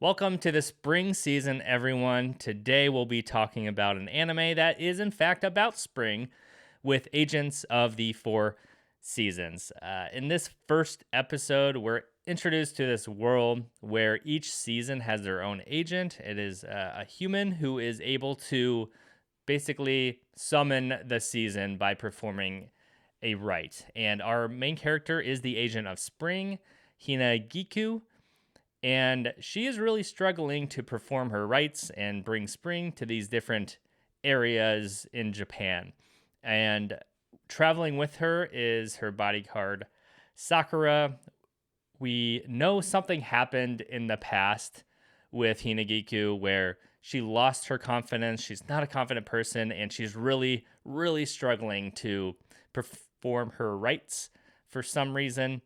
Welcome to the spring season, everyone. Today we'll be talking about an anime that is, in fact, about spring with Agents of the Four Seasons. In this first episode, we're introduced to this world where each season has their own agent. It is a human who is able to basically summon the season by performing a rite. And our main character is the agent of spring, Hinagiku, and she is really struggling to perform her rites and bring spring to these different areas in Japan. And traveling with her is her bodyguard, Sakura. We know something happened in the past with Hinagiku where she lost her confidence. She's not a confident person, and she's really, really struggling to perform her rites for some reason.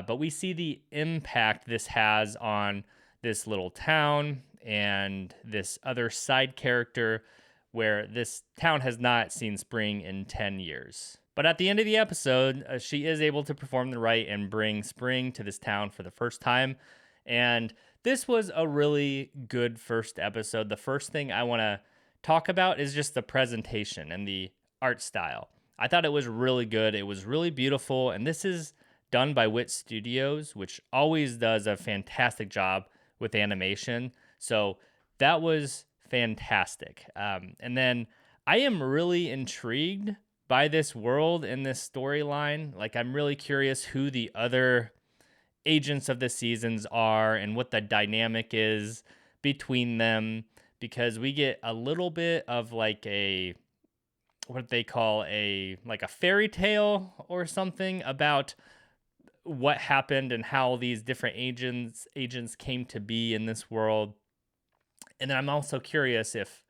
But we see the impact this has on this little town and this other side character where this town has not seen spring in 10 years. But at the end of the episode, she is able to perform the rite and bring spring to this town for the first time. And this was a really good first episode. The first thing I want to talk about is just the presentation and the art style. I thought it was really good. It was really beautiful. And this is done by Wit Studios, which always does a fantastic job with animation. So that was fantastic. And then I am really intrigued by this world and this storyline. Like, I'm really curious who the other agents of the seasons are and what the dynamic is between them, because we get a little bit of like a what they call a fairy tale or something about what happened and how these different agents came to be in this world. And then I'm also curious if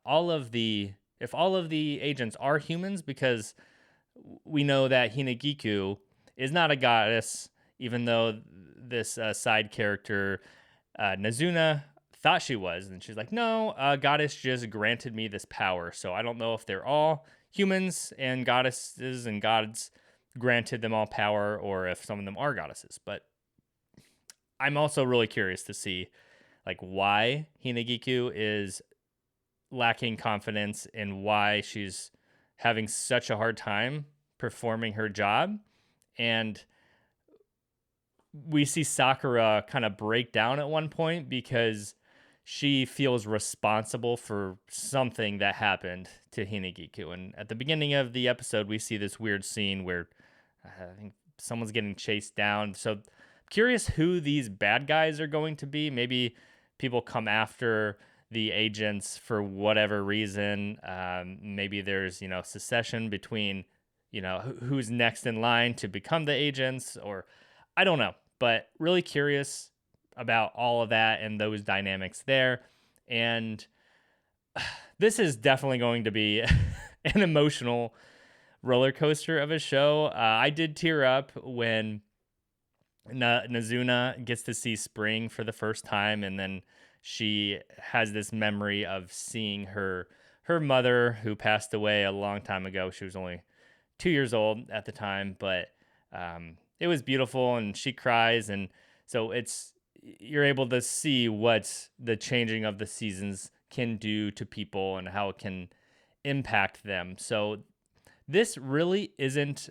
all of the agents are humans, because we know that Hinagiku is not a goddess, even though this side character Nazuna thought she was, and she's like, no, goddess just granted me this power. So I don't know if they're all humans and goddesses and gods granted them all power, or if some of them are goddesses. But I'm also really curious to see like why Hinagiku is lacking confidence and why she's having such a hard time performing her job. And we see Sakura kind of break down at one point because she feels responsible for something that happened to Hinagiku. And at the beginning of the episode, we see this weird scene where I think someone's getting chased down. So I'm curious who these bad guys are going to be. Maybe people come after the agents for whatever reason. Maybe there's, secession between, who's next in line to become the agents, or I don't know. But really curious about all of that and those dynamics there. And this is definitely going to be an emotional roller coaster of a show. I did tear up when Nazuna gets to see spring for the first time, and then she has this memory of seeing her mother, who passed away a long time ago. She was only 2 years old at the time, but it was beautiful, and she cries, and so you're able to see what the changing of the seasons can do to people and how it can impact them. So this really isn't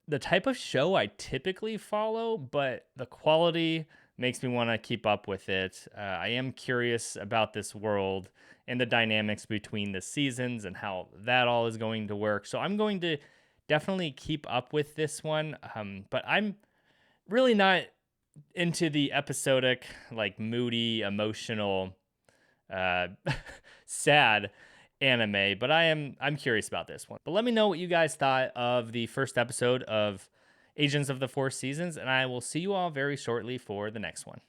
the type of show I typically follow, but the quality makes me want to keep up with it. I am curious about this world and the dynamics between the seasons and how that all is going to work. So I'm going to definitely keep up with this one. But I'm really not into the episodic, like moody, emotional, sad anime, but I'm curious about this one. But let me know what you guys thought of the first episode of Agents of the Four Seasons, and I will see you all very shortly for the next one.